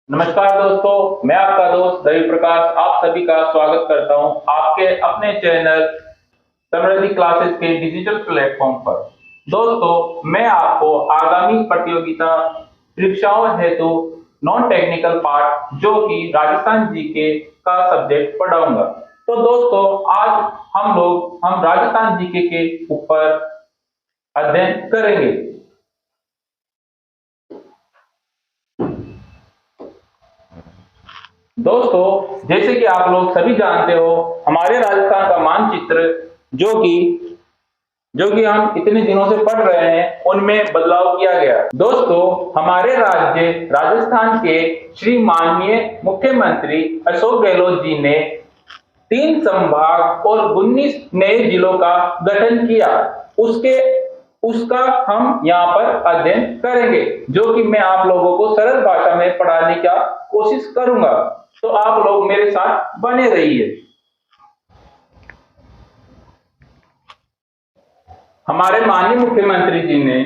नमस्कार दोस्तों, मैं आपका दोस्त रवि प्रकाश आप सभी का स्वागत करता हूं आपके अपने चैनल समृद्धि क्लासेस के डिजिटल प्लेटफॉर्म पर। दोस्तों, मैं आपको आगामी प्रतियोगिता परीक्षाओं हेतु नॉन टेक्निकल पार्ट जो कि राजस्थान जीके का सब्जेक्ट पढ़ाऊंगा। तो दोस्तों, आज हम राजस्थान जीके के ऊपर अध्ययन करेंगे। दोस्तों, जैसे कि आप लोग सभी जानते हो, हमारे राजस्थान का मानचित्र जो कि हम इतने दिनों से पढ़ रहे हैं, उनमें बदलाव किया गया। दोस्तों, हमारे राज्य राजस्थान के श्री माननीय मुख्यमंत्री अशोक गहलोत जी ने 3 संभाग और 19 नए जिलों का गठन किया। उसका हम यहाँ पर अध्ययन करेंगे, जो कि मैं आप लोगों को सरल भाषा में पढ़ाने का कोशिश करूंगा। तो आप लोग मेरे साथ बने रहिए। हमारे माननीय मुख्यमंत्री जी ने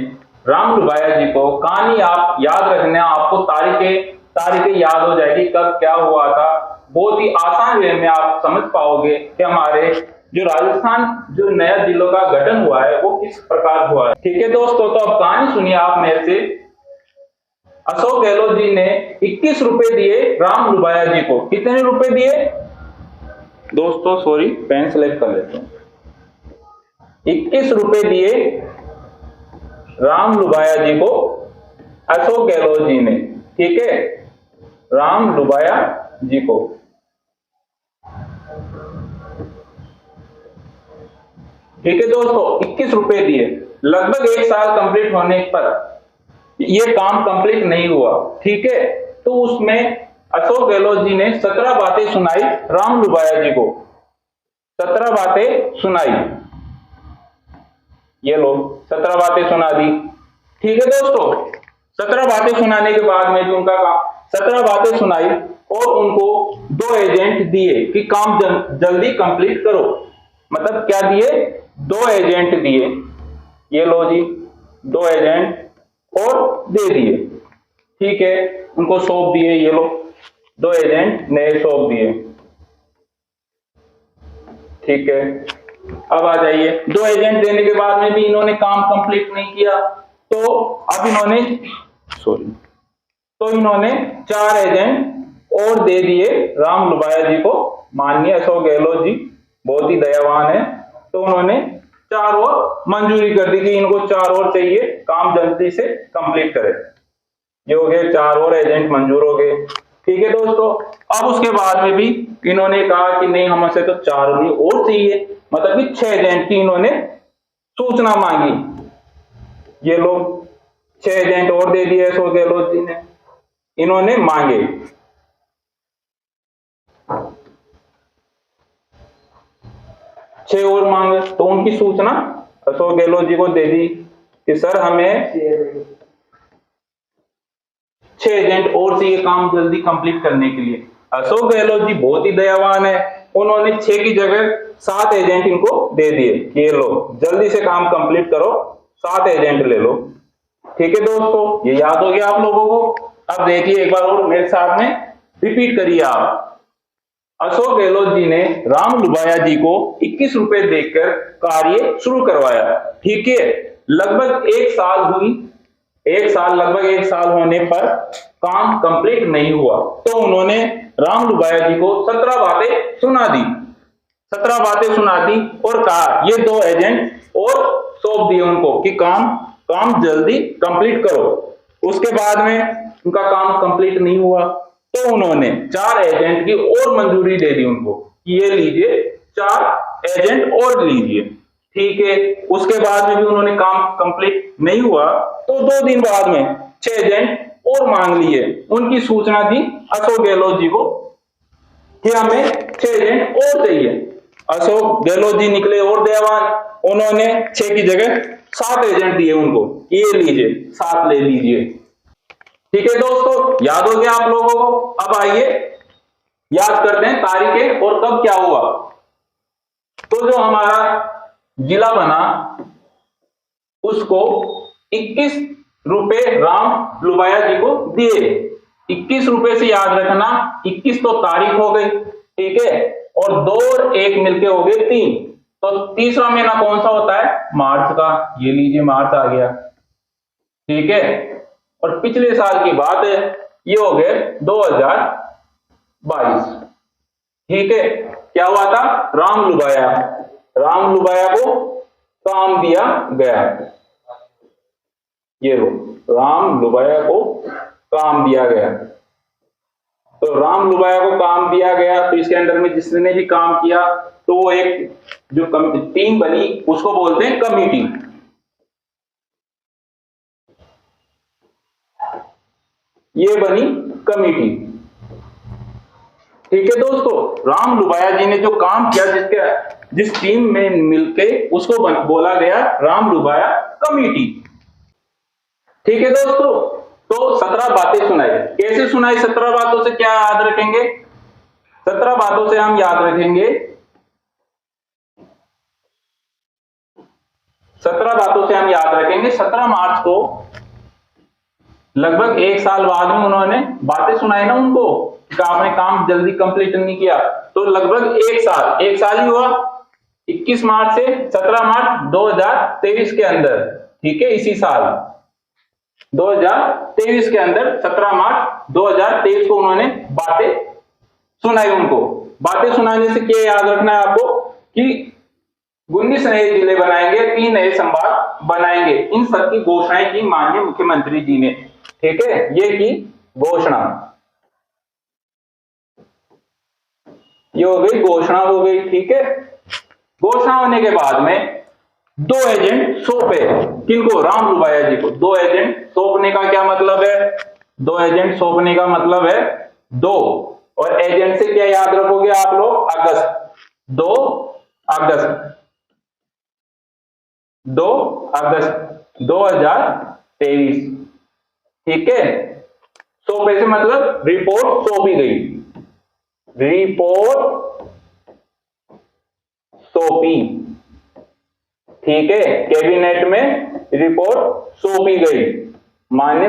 राम लुबाया जी को कहानी आप याद रखना, आपको तारीखें याद हो जाएगी कब क्या हुआ था। बहुत ही आसान वे में आप समझ पाओगे कि हमारे जो राजस्थान जो नया जिलों का गठन हुआ है वो किस प्रकार हुआ है। ठीक है दोस्तों, तो अब कहानी सुनिए आप मेरे से। अशोक गहलोत जी ने 21 रुपए दिए राम लुबाया जी को। कितने रुपए दिए दोस्तों? सॉरी, पेन सेलेक्ट कर लेते हैं। 21 रुपए दिए राम लुबाया जी को अशोक गहलोत जी ने। ठीक है, राम लुबाया जी को। ठीक है दोस्तों, 21 रुपए दिए। लगभग 1 साल कंप्लीट होने पर ये काम कंप्लीट नहीं हुआ। ठीक है, तो उसमें अशोक गहलोत जी ने 17 बातें सुनाई राम लुबाया जी को। 17 बातें सुनाई, ये लोग 17 बातें सुना दी। ठीक है दोस्तों, 17 बातें सुनाने के बाद में जो उनका काम 17 बातें सुनाई और उनको 2 एजेंट दिए कि काम जल्दी कंप्लीट करो। मतलब क्या दिए? 2 एजेंट दिए। ये लो जी, 2 एजेंट और दे दिए। ठीक है, उनको सौंप दिए। ये लो, 2 एजेंट नए सौंप दिए। ठीक है, अब आ जाइए। 2 एजेंट देने के बाद में भी इन्होंने काम कंप्लीट नहीं किया, तो अब इन्होंने 4 एजेंट और दे दिए राम लुबाया जी को। माननीय अशोक गहलोत जी बहुत ही दयावान है, तो उन्होंने 4 और मंजूरी कर दी कि इनको 4 और चाहिए, काम जल्दी से कंप्लीट करें। ये हो गए, 4 और एजेंट मंजूर हो गए। ठीक है दोस्तों, अब उसके बाद में भी इन्होंने कहा कि नहीं, हमसे तो 4 नहीं और चाहिए, मतलब कि 6 एजेंट की इन्होंने सूचना मांगी। ये लोग 6 एजेंट और दे दिए अशोक गहलोत जी ने। इन्होंने मांगे 6 और मांगे, तो उनकी सूचना अशोक गहलोत जी को दे दी कि सर हमें 6 एजेंट और चाहिए काम जल्दी कंप्लीट करने के लिए। अशोक गहलोत जी बहुत ही दयावान है, उन्होंने 6 की जगह 7 एजेंट इनको दे दिए। ये लो, जल्दी से काम कंप्लीट करो, 7 एजेंट ले लो। ठीक है दोस्तों, ये याद हो गया आप लोगों को। अब देखिए एक बार और मेरे साथ में रिपीट करिए आप। अशोक गहलोत जी ने राम लुबाया जी को 21 रुपए देकर कार्य शुरू करवाया। ठीक है, लगभग 1 साल हुई। लगभग 1 साल होने पर काम कंप्लीट नहीं हुआ, तो उन्होंने राम लुबाया जी को 17 बातें सुना दी। 17 बातें सुना दी और कहा ये 2 एजेंट और सौंप दिए उनको कि काम जल्दी कंप्लीट करो। उसके बाद में उनका काम कंप्लीट नहीं हुआ, तो उन्होंने 4 एजेंट की और मंजूरी दे दी उनको कि ये लीजिए, 4 एजेंट और लीजिए। ठीक है, उसके बाद में भी उन्होंने काम कंप्लीट नहीं हुआ, तो 2 दिन बाद में 6 एजेंट और मांग लिए। उनकी सूचना दी अशोक गहलोत जी को कि हमें 6 एजेंट और चाहिए। अशोक गहलोत जी निकले और दयावान, उन्होंने 6 की जगह 7 एजेंट दिए उनको, ये लीजिए, 7 ले लीजिए। ठीक है दोस्तों, याद हो गया आप लोगों को। अब आइए याद करते हैं तारीखें और कब क्या हुआ। तो जो हमारा जिला बना उसको 21 रुपए राम लुबाया जी को दिए। 21 रुपए से याद रखना, 21 तो तारीख हो गई, ठीक है, और 2 और 1 मिलके हो गए 3, तो तीसरा महीना कौन सा होता है? मार्च का। ये लीजिए मार्च आ गया, ठीक है। और पिछले साल की बात है, ये हो गए 2022, ठीक है। क्या हुआ था? राम लुबाया को काम दिया गया, ये हो, राम लुबाया को काम दिया गया। तो राम लुबाया को काम दिया गया, तो इसके अंदर में जिसने भी काम किया तो वो एक जो टीम बनी उसको बोलते हैं कमिटी। ये बनी कमिटी, ठीक है दोस्तों। राम लुबाया जी ने जो काम किया, जिस टीम में मिलके उसको बोला गया राम लुबाया कमिटी, ठीक है दोस्तों। तो 17 बातें सुनाई, कैसे सुनाई? 17 बातों से क्या याद रखेंगे? 17 बातों से हम याद रखेंगे, 17 बातों से हम याद रखेंगे। 17 मार्च को लगभग 1 साल बाद में उन्होंने बातें सुनाई ना उनको कि आपने काम जल्दी कंप्लीट नहीं किया, तो लगभग 1 साल ही हुआ, 21 मार्च से 17 मार्च 2023 के अंदर, ठीक है। इसी साल 2023 के अंदर 17 मार्च 2023 को उन्होंने बातें सुनाई। उनको बातें सुनाने से क्या याद रखना है आपको कि 19 नए जिले बनाएंगे, 3 नए संभाग बनाएंगे। इन सब की घोषणाएं की माननीय मुख्यमंत्री जी ने, ठीक है। ये की घोषणा, ये हो गई घोषणा, हो गई, ठीक है। घोषणा होने के बाद में 2 एजेंट सौंपे, किनको? राम लुबाया जी को। 2 एजेंट सौंपने का क्या मतलब है? 2 एजेंट सौंपने का मतलब है 2, और एजेंट से क्या याद रखोगे आप लोग? अगस्त, 2 अगस्त 2023, ठीक है। सौंपे से मतलब रिपोर्ट सौंपी गई, रिपोर्ट सौंपी, ठीक है। कैबिनेट में रिपोर्ट सौंपी गई माननीय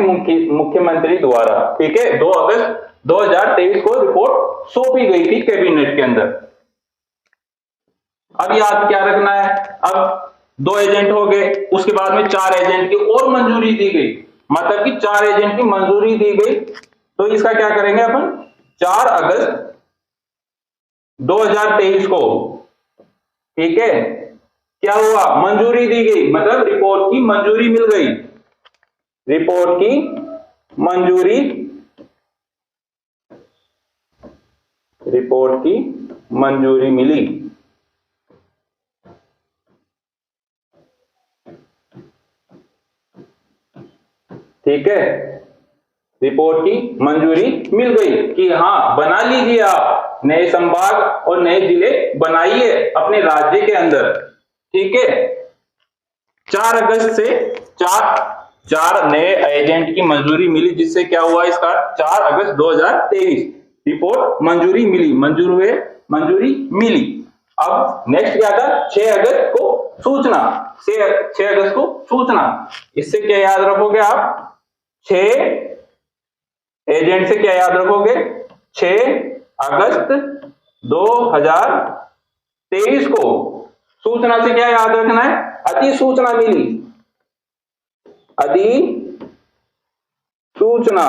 मुख्यमंत्री द्वारा, ठीक है। 2 अगस्त 2023 को रिपोर्ट सौंपी गई थी कैबिनेट के अंदर। अब याद क्या रखना है? अब 2 एजेंट हो गए, उसके बाद में 4 एजेंट की और मंजूरी दी गई, मतलब कि 4 एजेंट की मंजूरी दी गई। तो इसका क्या करेंगे अपन? 4 अगस्त 2023 को, ठीक है, क्या हुआ? मंजूरी दी गई, मतलब रिपोर्ट की मंजूरी मिल गई, रिपोर्ट की मंजूरी, रिपोर्ट की मंजूरी मिली, ठीक है। रिपोर्ट की मंजूरी मिल गई कि हाँ बना लीजिए, आप नए संभाग और नए जिले बनाइए अपने राज्य के अंदर, ठीक है। 4 अगस्त से 4 नए एजेंट की मंजूरी मिली, जिससे क्या हुआ? इसका 4 अगस्त 2023 रिपोर्ट मंजूरी मिली, मंजूरी मिली। अब नेक्स्ट क्या था? 6 अगस्त को सूचना, 6 अगस्त को सूचना। इससे क्या याद रखोगे आप? 6 एजेंट से क्या याद रखोगे? 6 अगस्त 2023 को सूचना से क्या याद रखना है? अधिसूचना मिली, अधिसूचना,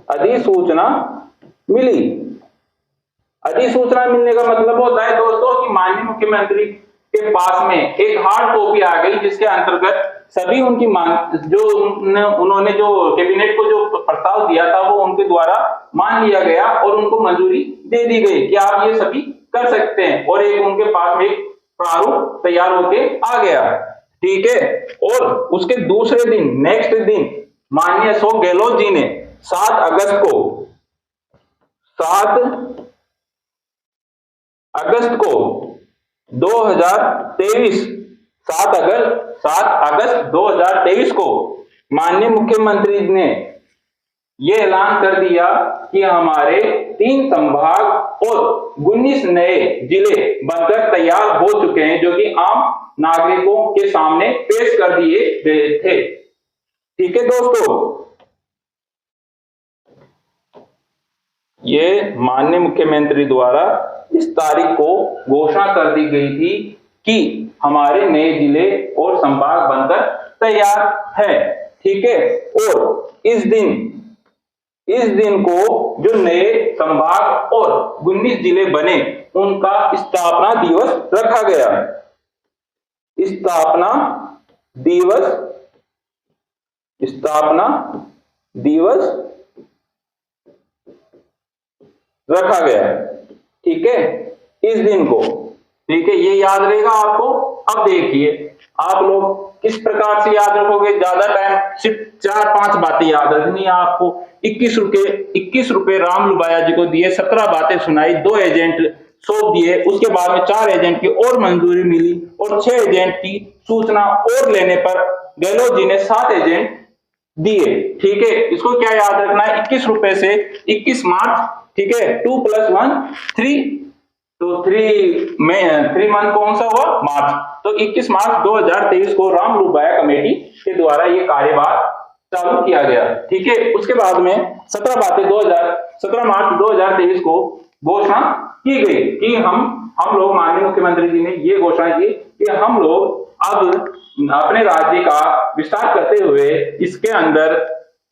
अधिसूचना मिली। अधिसूचना मिलने का मतलब होता है दोस्तों कि माननीय मुख्यमंत्री के पास में एक हार्ड कॉपी आ गई, जिसके अंतर्गत सभी उनकी मांग, जो उन्होंने जो कैबिनेट को जो प्रस्ताव दिया था, वो उनके द्वारा मान लिया गया और उनको मंजूरी दे दी गई कि आप ये सभी कर सकते हैं, और एक उनके पास में एक प्रारूप तैयार होके आ गया, ठीक है। और उसके दूसरे दिन, नेक्स्ट दिन माननीय अशोक गहलोत जी ने 7 अगस्त को 2023 7 अगस्त 2023 को माननीय मुख्यमंत्री ने यह ऐलान कर दिया कि हमारे 3 संभाग और 19 नए जिले बनकर तैयार हो चुके हैं, जो कि आम नागरिकों के सामने पेश कर दिए गए थे, ठीक है दोस्तों। ये माननीय मुख्यमंत्री द्वारा इस तारीख को घोषणा कर दी गई थी कि हमारे नए जिले और संभाग बनकर तैयार है। ठीक है, और इस दिन को जो नए संभाग और 19 जिले बने उनका स्थापना दिवस रखा गया। स्थापना दिवस रखा गया। ठीक है, इस दिन को, ठीक है, ये याद रहेगा आपको। अब देखिए आप लोग किस प्रकार से याद रखोगे, ज्यादा टाइम, सिर्फ 4-5 बातें याद रखनी है आपको। 21 रुपए राम लुबाया जी को दिए, 17 बातें सुनाई, 2 एजेंट सौंप दिए, उसके बाद में 4 एजेंट की और मंजूरी मिली और 6 एजेंट की सूचना और लेने पर गहलोत जी ने 7 एजेंट दिए। ठीक है, इसको क्या याद रखना है, 21 रुपए से 21 मार्च, ठीक है, 2 + 1 3, तो 3 मंथ कौन सा हुआ, मार्च। तो 21 मार्च 2023 को राम लुबाया कमेटी के द्वारा ये कार्यभार चालू किया गया। ठीक है, उसके बाद में 17 मार्च 2023 को घोषणा की गई कि हम लोग, माननीय मुख्यमंत्री जी ने ये घोषणा की कि हम लोग अब अपने राज्य का विस्तार करते हुए इसके अंदर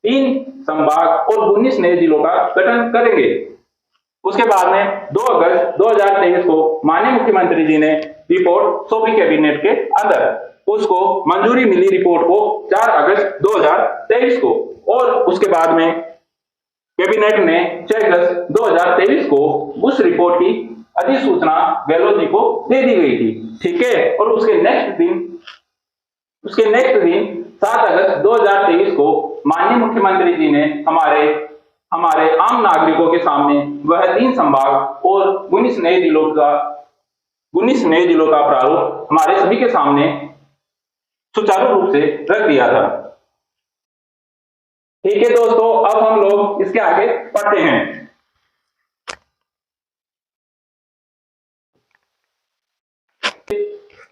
3 संभाग और 19 नए जिलों का गठन करेंगे। उसके बाद में 2 अगस्त 2023 को माननीय मुख्यमंत्री जी ने रिपोर्ट सौंपी कैबिनेट के अंदर, उसको मंजूरी मिली रिपोर्ट को 4 अगस्त 2023 को, और उसके बाद में कैबिनेट ने 6 अगस्त 2023 को उस रिपोर्ट की अधिसूचना गहलोत जी को दे दी गई थी। ठीक है, और उसके नेक्स्ट दिन 7 अगस्त 2023 को माननीय मुख्यमंत्री जी ने हमारे आम नागरिकों के सामने वह 3 संभाग और 19 नए जिलों का प्रारूप हमारे सभी के सामने सुचारू रूप से रख दिया था। ठीक है दोस्तों, अब हम लोग इसके आगे पढ़ते हैं।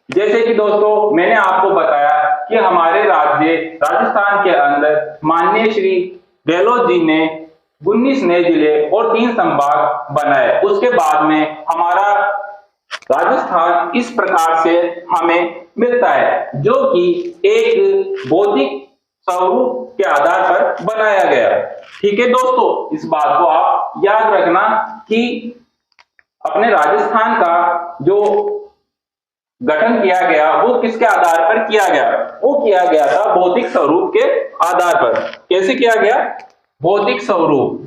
जैसे कि दोस्तों मैंने आपको बताया कि हमारे राज्य राजस्थान के अंदर माननीय श्री गहलोत जी ने 19 नए जिले और 3 संभाग बनाए। उसके बाद में हमारा राजस्थान इस प्रकार से हमें मिलता है, जो कि एक भौतिक स्वरूप के आधार पर बनाया गया। ठीक है दोस्तों, इस बात को आप याद रखना कि अपने राजस्थान का जो गठन किया गया वो किसके आधार पर किया गया, वो किया गया था भौतिक स्वरूप के आधार पर। कैसे किया गया, भौतिक स्वरूप।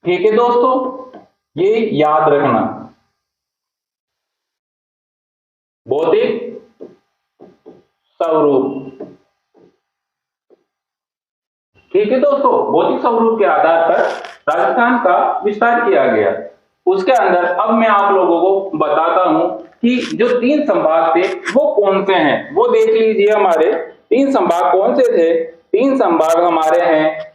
ठीक है दोस्तों, ये याद रखना, भौतिक स्वरूप। ठीक है दोस्तों, भौतिक स्वरूप के आधार पर राजस्थान का विस्तार किया गया। उसके अंदर अब मैं आप लोगों को बताता हूं कि जो 3 संभाग थे वो कौन से हैं, वो देख लीजिए। हमारे 3 संभाग कौन से थे, 3 संभाग हमारे हैं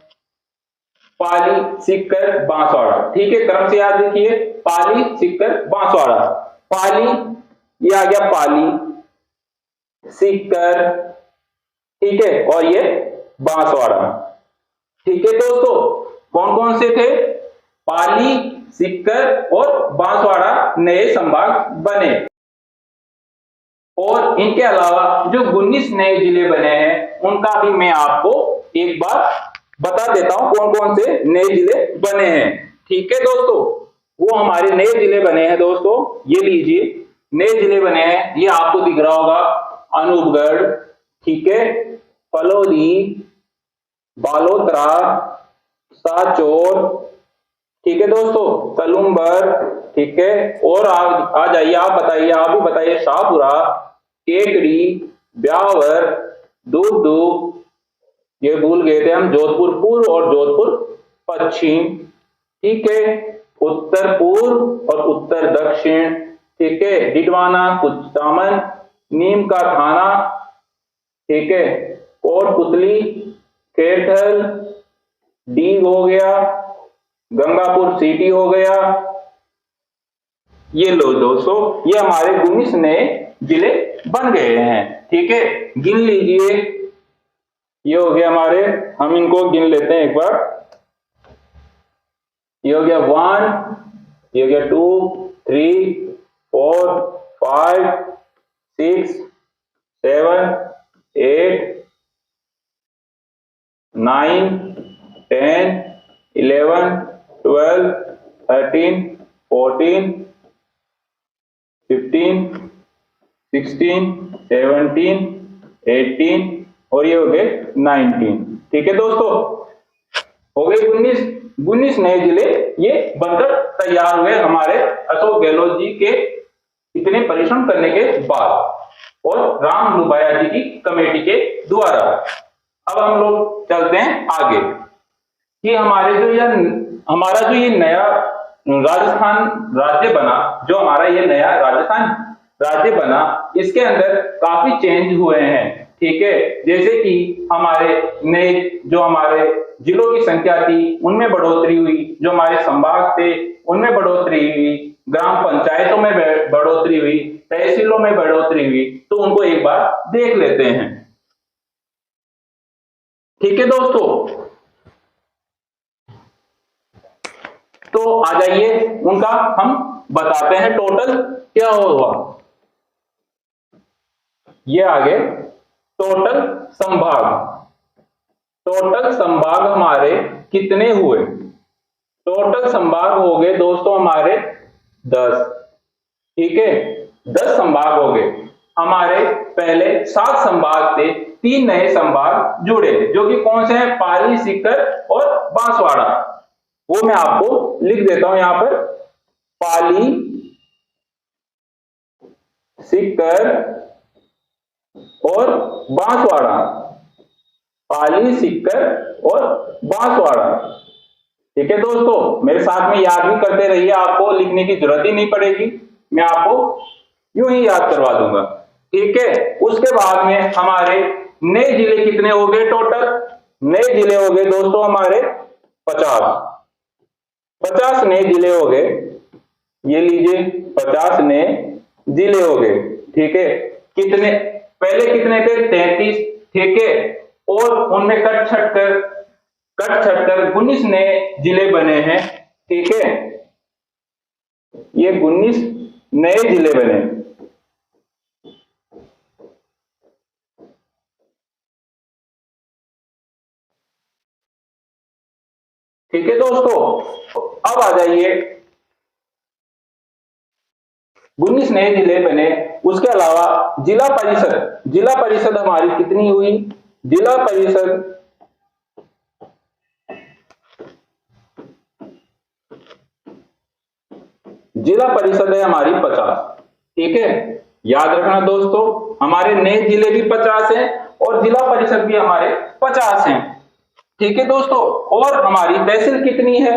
पाली, सीकर, बांसवाड़ा। ठीक है, क्रम से याद रखिए, पाली, सीकर, बांसवाड़ा। पाली, ये आ गया पाली, सीकर, ठीक है, और ये बांसवाड़ा। ठीक है दोस्तों, कौन कौन से थे, पाली, सीकर और बांसवाड़ा नए संभाग बने। और इनके अलावा जो 19 नए जिले बने हैं उनका भी मैं आपको एक बार बता देता हूं कौन कौन से नए जिले बने हैं। ठीक है दोस्तों, वो हमारे नए जिले बने हैं दोस्तों, ये लीजिए नए जिले बने हैं, ये आपको दिख रहा होगा, अनूपगढ़, ठीक है, फलोदी, बालोतरा, साचौर, ठीक है दोस्तों, तलुम्बर, ठीक है, और आ जाइए, आप बताइए, आप भी बताइए, शाहपुरा, केकड़ी, ब्यावर, दूदू, ये भूल गए थे हम, जोधपुर पूर्व और जोधपुर पश्चिम, ठीक है, उत्तर पूर्व और उत्तर दक्षिण, ठीक है, डिडवाना, कुचामन, नीम का थाना, ठीक है, कोटपुतली, खेरथल, डीग हो गया, गंगापुर सिटी हो गया। ये लो दोस्तों, ये हमारे 19 नए जिले बन गए हैं। ठीक है, गिन लीजिए, ये हो गया हमारे, हम इनको गिन लेते हैं एक बार। ये हो गया 1, ये हो गया 2, 3, 4, 5, 6, 7, 8, 9, 10, 11, 12, 13, 14, 15, 16, 17, 18 और ये हो गए 19। ठीक है दोस्तों, हो गए 19 नए जिले ये बनकर तैयार हुए हमारे अशोक गहलोत जी के इतने परिश्रम करने के बाद और राम लुबाया जी की कमेटी के द्वारा। अब हम लोग चलते हैं आगे कि हमारा जो ये नया राजस्थान राज्य बना, जो हमारा ये नया राजस्थान राज्य बना, इसके अंदर काफी चेंज हुए हैं। ठीक है, जैसे कि हमारे नए जो हमारे जिलों की संख्या थी उनमें बढ़ोतरी हुई, जो हमारे संभाग थे उनमें बढ़ोतरी हुई, ग्राम पंचायतों में बढ़ोतरी हुई, तहसीलों में बढ़ोतरी हुई। तो उनको एक बार देख लेते हैं। ठीक है दोस्तों, तो आ जाइए उनका हम बताते हैं टोटल क्या हुआ। ये आगे टोटल संभाग हमारे कितने हुए? टोटल संभाग हो गए दोस्तों हमारे 10। ठीक है, 10 संभाग हो गए हमारे। पहले 7 संभाग थे, 3 नए संभाग जुड़े, जो कि कौन से हैं? पाली, सीकर और बांसवाड़ा। वो मैं आपको लिख देता हूं यहां पर, पाली, सीकर और बांसवाड़ा। पाली, सीकर और बांसवाड़ा। ठीक है दोस्तों, मेरे साथ में याद भी करते रहिए, आपको लिखने की जरूरत ही नहीं पड़ेगी, मैं आपको यूं ही याद करवा दूंगा। ठीक है, उसके बाद में हमारे नए जिले कितने हो गए? टोटल नए जिले हो गए दोस्तों हमारे 50 नए जिले हो गए। ये लीजिए 50 नए जिले हो गए। ठीक है, कितने पहले कितने थे? 33। ठीक है, और उनमें कट छट कर 19 नए जिले बने हैं। ठीक है, ये 19 नए जिले बने। ठीक है दोस्तों, अब आ जाइए 19 नए जिले बने। उसके अलावा जिला परिषद हमारी कितनी हुई? जिला परिषद है हमारी 50। ठीक है, याद रखना दोस्तों, हमारे नए जिले भी 50 हैं और जिला परिषद भी हमारे 50 हैं। ठीक है दोस्तों, और हमारी तहसील कितनी है?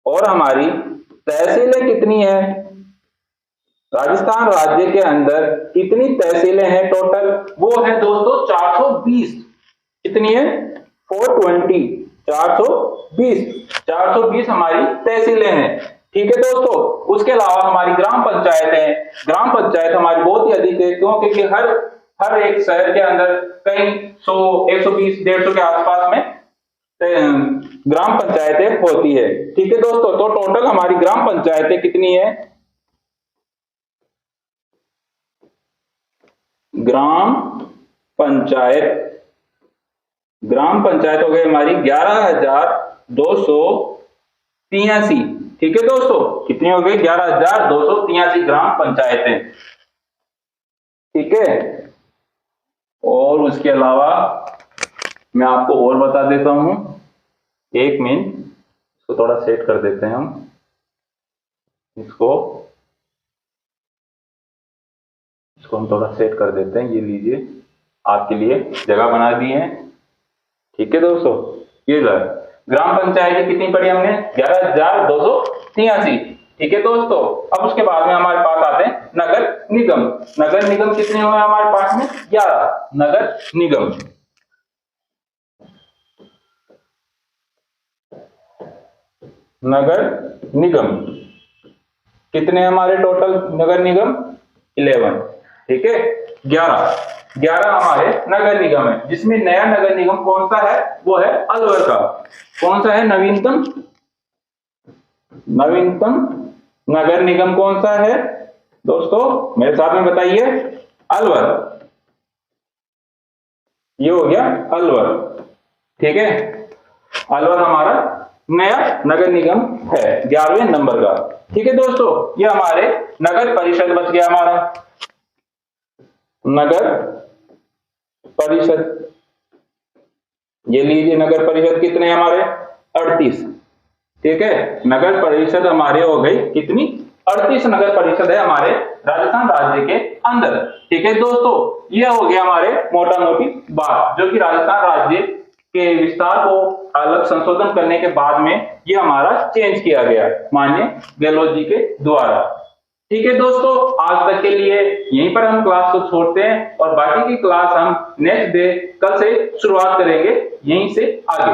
और हमारी तहसीलें कितनी है? राजस्थान राज्य के अंदर कितनी तहसीलें हैं टोटल? वो है दोस्तों 420। कितनी है? 420, 420 हमारी तहसीलें हैं। ठीक है दोस्तों, उसके अलावा हमारी ग्राम पंचायत हमारी बहुत ही अधिक है, क्योंकि हर एक शहर के अंदर कई 100, 120, 150 के आसपास में ग्राम पंचायतें होती है। ठीक है दोस्तों, तो टोटल हमारी ग्राम पंचायतें कितनी है? ग्राम पंचायत हो गई हमारी 11,283। ठीक है दोस्तों, कितनी हो गई? 11,283 ग्राम पंचायतें। ठीक है, और उसके अलावा मैं आपको और बता देता हूं, एक मिनट, इसको थोड़ा सेट कर देते हैं हम। इसको हम थोड़ा सेट कर देते हैं। ये लीजिए, आपके लिए जगह बना दी है। ठीक है दोस्तों, ये ग्राम पंचायत कितनी पड़ी हमने? 11,283। ठीक है दोस्तों, अब उसके बाद में हमारे पास आते हैं नगर निगम कितने हुए हमारे पास में? 11 नगर निगम कितने हमारे टोटल? नगर निगम 11। ठीक है, 11। 11 हमारे नगर निगम है, जिसमें नया नगर निगम कौन सा है, वो है अलवर का। कौन सा है नवीनतम नगर निगम कौन सा है दोस्तों, मेरे साथ में बताइए, अलवर। ये हो गया अलवर, ठीक है। अलवर हमारा नया नगर निगम है 11वें नंबर का, ठीक है दोस्तों। ये हमारे नगर परिषद बच गया हमारा, नगर परिषद। ये लीजिए नगर परिषद कितने हमारे 38, ठीक है। नगर परिषद हमारे हो गई कितनी 38 नगर परिषद है हमारे राजस्थान राज्य के अंदर, ठीक है दोस्तों। ये हो गया हमारे मोटा मोटी बात, जो कि राजस्थान राज्य के विस्तार को अलग संशोधन करने के बाद में ये हमारा चेंज किया गया माननीय गहलोत जी के द्वारा, ठीक है दोस्तों। आज तक के लिए यहीं पर हम क्लास को छोड़ते हैं और बाकी की क्लास हम नेक्स्ट डे कल से शुरुआत करेंगे यहीं से आगे।